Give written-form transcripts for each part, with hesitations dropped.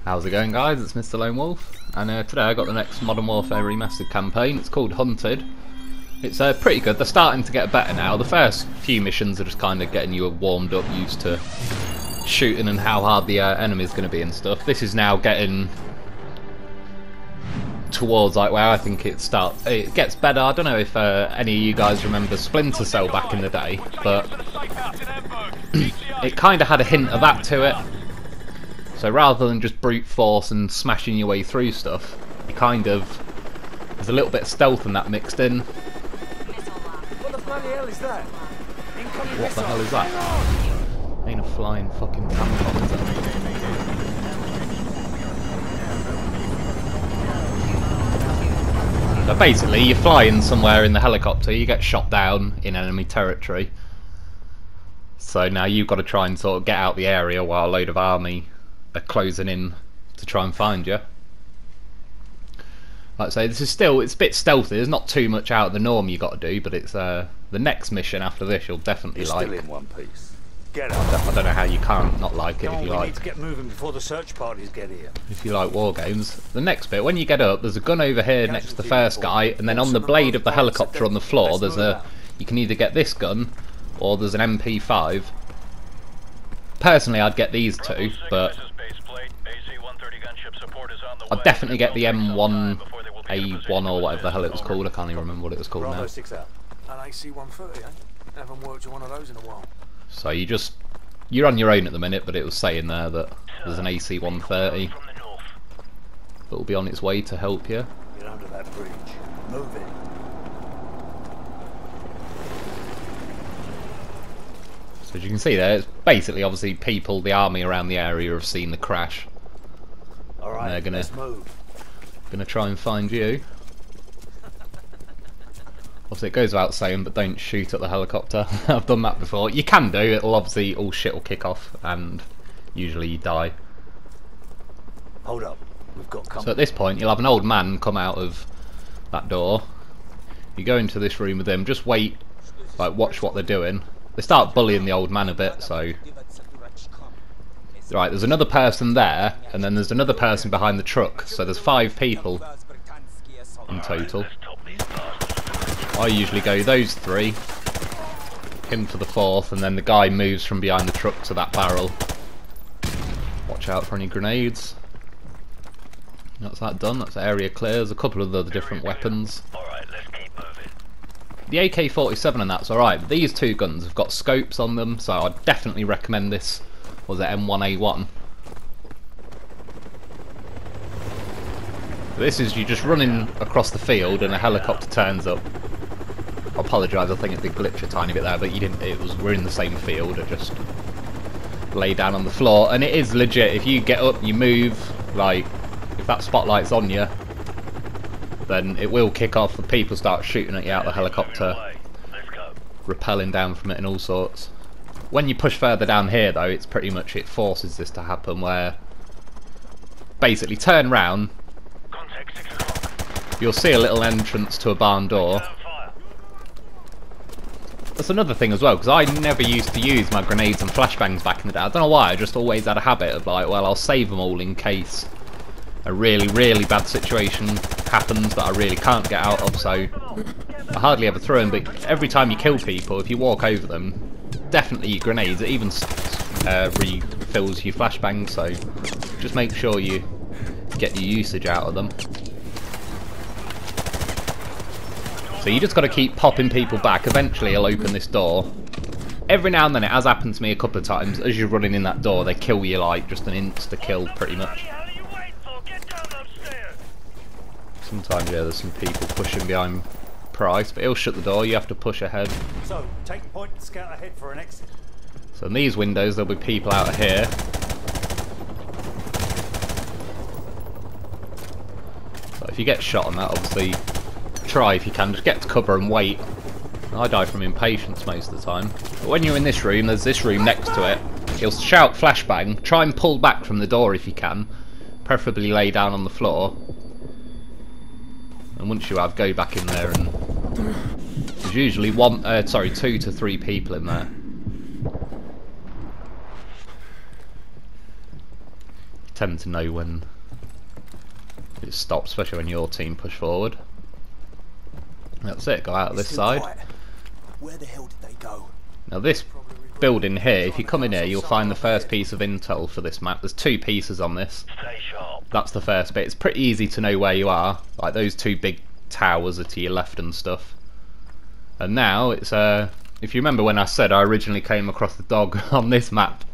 How's it going, guys? It's Mr. Lone Wolf, and today I got the next Modern Warfare Remastered campaign. It's called Hunted. It's pretty good. They're starting to get better now. The first few missions are just kind of getting you warmed up, used to shooting and how hard the enemy's going to be and stuff. This is now getting towards like where I think it gets better. I don't know if any of you guys remember Splinter Cell back in the day, but it kind of had a hint of that to it. So rather than just brute force and smashing your way through stuff, you kind of, there's a little bit of stealth in that mixed in. What the bloody hell is that? What the hell is that? Ain't a flying fucking tampon. So basically, you're flying somewhere in the helicopter, you get shot down in enemy territory. So now you've got to try and sort of get out the area while a load of army are closing in to try and find you. Like I say, this is still, it's a bit stealthy. There's not too much out of the norm you got to do, but it's the next mission after this you'll definitely like. Still in one piece. Get I don't know how you can't not like it if you like. Need to get moving before the search parties get here. If you like war games. The next bit, when you get up, there's a gun over here next to the first guy, and then on the blade of the helicopter on the floor, there's a. You can either get this gun, or there's an MP5. Personally, I'd get these two, but I'd definitely get the M1A1 or whatever the hell it was called. I can't even remember what it was called now. An AC-130, eh? Haven't worked with one of those in a while. So you're on your own at the minute, but it was saying there that there's an AC-130 that will be on its way to help you. Get under that bridge. Move it. So as you can see there, it's basically obviously people, the army around the area have seen the crash. All right, they're let's move. Gonna try and find you. Obviously it goes without saying, but don't shoot at the helicopter. I've done that before. You can do, it'll obviously, all shit will kick off and usually you die. Hold up, we've got company. So at this point you'll have an old man come out of that door. You go into this room with him, just wait, like watch what they're doing. They start bullying the old man a bit, so... Right, there's another person there, and then there's another person behind the truck, so there's 5 people in total. I usually go those 3, him for the 4th, and then the guy moves from behind the truck to that barrel. Watch out for any grenades. That's that done, that's the area clear. There's a couple of other different weapons. The AK-47 and that's alright, but these 2 guns have got scopes on them, so I'd definitely recommend this. Was it M1A1? This is you just running across the field and a helicopter turns up. I apologise, I think it did glitch a tiny bit there, but you didn't. We're in the same field. It just lay down on the floor, and it is legit. If you get up, you move. Like if that spotlight's on you, then it will kick off. The people start shooting at you out of the helicopter, rappelling down from it and all sorts. When you push further down here, though, it's pretty much it forces this to happen, where basically turn round. You'll see a little entrance to a barn door. That's another thing as well, because I never used to use my grenades and flashbangs back in the day. I don't know why, I just always had a habit of like, well, I'll save them all in case a really, really bad situation happens that I really can't get out of, so I hardly ever throw them, but every time you kill people, if you walk over them, definitely your grenades, it even refills your flashbangs, so just make sure you get your usage out of them. So you just got to keep popping people back. Eventually he'll open this door. Every now and then, it has happened to me a couple of times, as you're running in that door they kill you like just an insta-kill pretty much. Sometimes yeah, there's some people pushing behind Price, but he'll shut the door, you have to push ahead. So, take point and scout ahead for an exit. So in these windows there'll be people out of here. So if you get shot on that, obviously try if you can, just get to cover and wait. I die from impatience most of the time. But when you're in this room, there's this room next to it. He'll shout flashbang, try and pull back from the door if you can. Preferably lay down on the floor. And once you have, go back in there and... There's usually 2 to 3 people in there. tend to know when it stops, especially when your team push forward. That's it, go out of this side. Where the hell did they go? Now this building here, if you come in here, you'll find the first piece of intel for this map. There's 2 pieces on this. That's the first bit. It's pretty easy to know where you are. Like those 2 big towers are to your left and stuff. And now it's if you remember when I said I originally came across the dog on this map,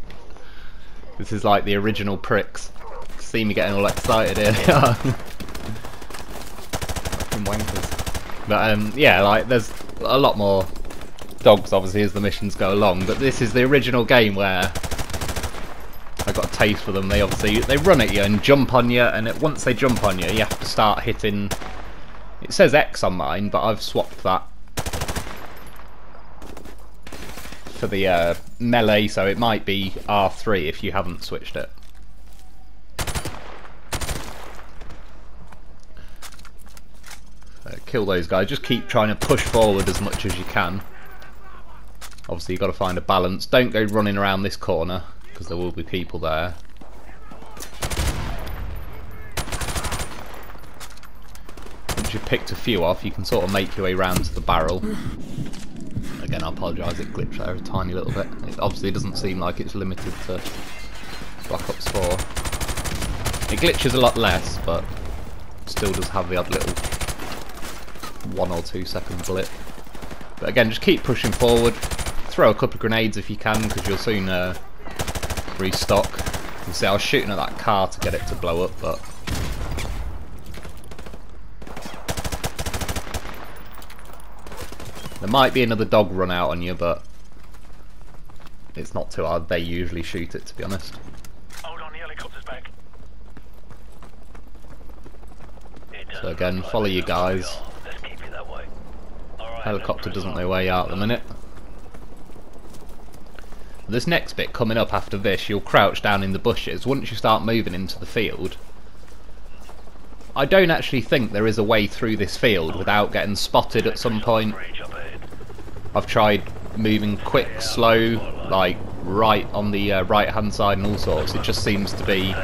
this is like the original pricks. See me getting all excited here. Fucking wankers. But yeah, like there's a lot more dogs obviously as the missions go along, but this is the original game where I got a taste for them. They run at you and jump on you, and once they jump on you, you have to start hitting. It says X on mine, but I've swapped that for the melee, so it might be R3 if you haven't switched it. Kill those guys. Just keep trying to push forward as much as you can. Obviously you've got to find a balance. Don't go running around this corner because there will be people there. Once you've picked a few off, you can sort of make your way round to the barrel. Again, I apologise, it glitched there a tiny little bit. It obviously doesn't seem like it's limited to Black Ops 4. It glitches a lot less, but still does have the odd little 1 or 2 second blip. But again, just keep pushing forward. Throw a couple of grenades if you can, because you'll soon restock. You see, I was shooting at that car to get it to blow up, but there might be another dog run out on you, but it's not too hard. They usually shoot it, to be honest. Hold on, the helicopter's back. So again, follow you guys. Let's keep it that way. Helicopter doesn't know where you are at the minute. This next bit coming up after this, you'll crouch down in the bushes. Once you start moving into the field, I don't actually think there is a way through this field without getting spotted at some point. I've tried moving quick, slow, like right on the right hand side and all sorts. It just seems to be,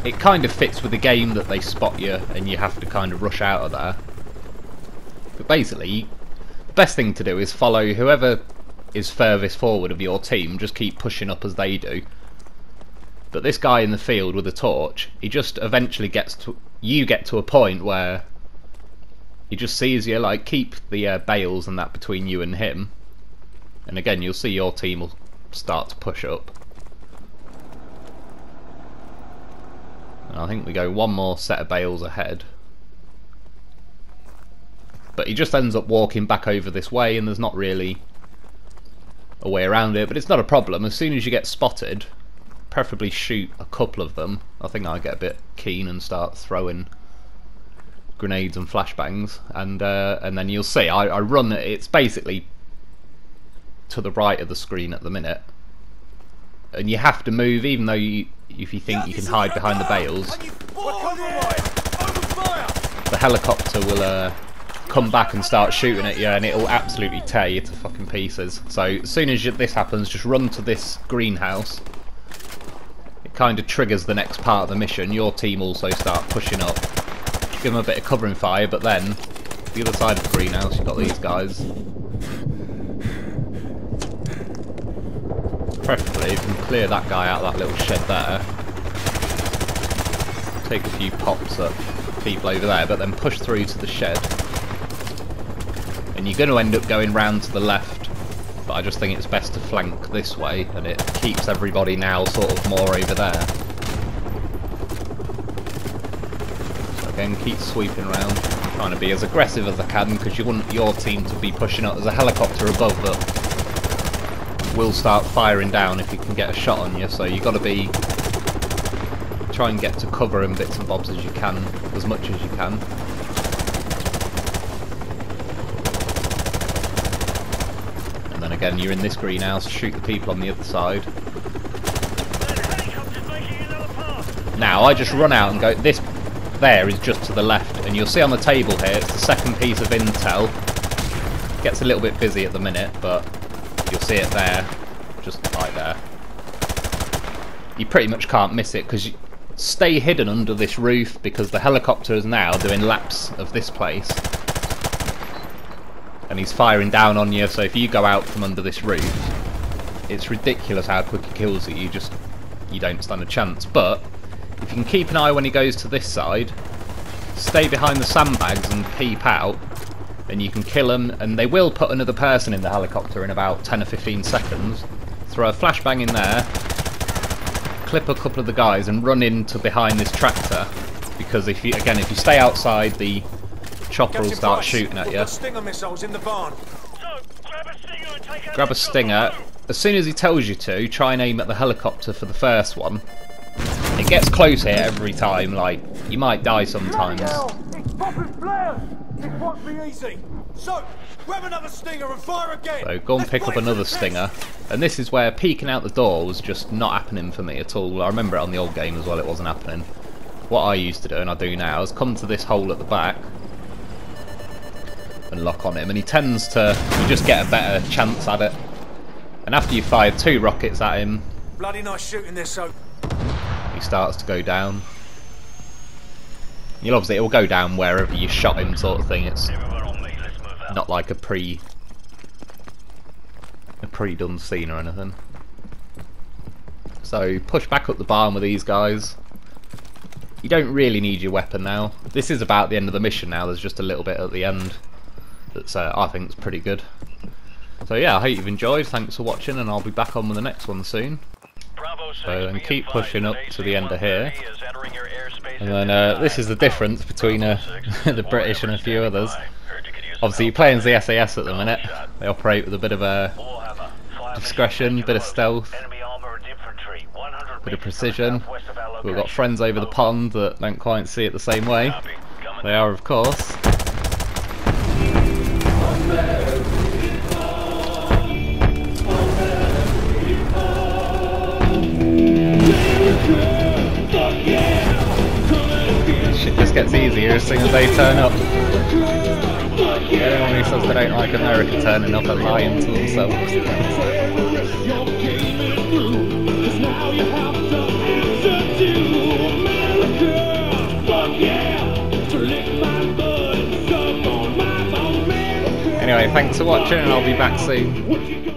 it kind of fits with the game that they spot you and you have to kind of rush out of there. But basically, the best thing to do is follow whoever is furthest forward of your team. Just keep pushing up as they do. But this guy in the field with a torch, he just eventually gets to, you get to a point where he just sees you. Like, keep the bales and that between you and him, and again you'll see your team will start to push up. And I think we go 1 more set of bales ahead, but he just ends up walking back over this way, and there's not really a way around it, but it's not a problem. As soon as you get spotted, preferably shoot a couple of them. I think I get a bit keen and start throwing grenades and flashbangs, and then you'll see I run. It's basically to the right of the screen at the minute, and you have to move, even though if you think you can hide behind the bales, the helicopter will come back and start shooting at you, and it'll absolutely tear you to fucking pieces. So as soon as this happens, just run to this greenhouse. It kind of triggers the next part of the mission. Your team also start pushing up. Give them a bit of covering fire, but then the other side of the greenhouse, you've got these guys. Preferably, you can clear that guy out of that little shed there. Take a few pops at people over there, but then push through to the shed. And you're going to end up going round to the left, but I just think it's best to flank this way, and it keeps everybody now sort of more over there. So again, keep sweeping around, trying to be as aggressive as I can, because you want your team to be pushing up. There's a helicopter above that will start firing down if you can get a shot on you, so you've got to be, try and get to cover in bits and bobs as you can, as much as you can. And then again, you're in this greenhouse, shoot the people on the other side. Now I just run out and go, this there is just to the left, and you'll see on the table here, it's the second piece of intel. It gets a little bit busy at the minute, but you'll see it there, just right there. You pretty much can't miss it, because stay hidden under this roof because the helicopter is now doing laps of this place. And he's firing down on you, so if you go out from under this roof, it's ridiculous how quick he kills you. You don't stand a chance. But if you can keep an eye when he goes to this side, stay behind the sandbags and peep out, then you can kill him. And they will put another person in the helicopter in about 10 or 15 seconds. Throw a flashbang in there, clip a couple of the guys, and run into behind this tractor. Because if you stay outside, the chopper will start shooting at you. Stinger missiles in the barn. Grab a stinger. As soon as he tells you to, try and aim at the helicopter for the first one. It gets close here every time, like, you might die sometimes. It's popping flares! It won't be easy. So, grab another stinger and fire again. So go and pick up another stinger. And this is where peeking out the door was just not happening for me at all. I remember it on the old game as well, it wasn't happening. What I used to do, and I do now, is come to this hole at the back and lock on him, and he tends to, you just get a better chance at it. And after you fire 2 rockets at him, bloody nice shooting this, so he starts to go down. You'll obviously, it will go down wherever you shot him, sort of thing. It's not like a pre-done scene or anything. So push back up the barn with these guys. You don't really need your weapon now. This is about the end of the mission now. There's just a little bit at the end that's I think is pretty good. So yeah, I hope you've enjoyed. Thanks for watching, and I'll be back on with the next one soon. So and keep pushing up to the end of here. And then this is the difference between the British and a few others. Obviously you're playing the SAS at the minute. They operate with a bit of discretion, bit of stealth, bit of precision. We've got friends over the pond that don't quite see it the same way. They are, of course. Shit just gets easier as soon as they turn up. Anyone who says they don't like America turning up are lying to themselves. Anyway, thanks for watching, and I'll be back soon.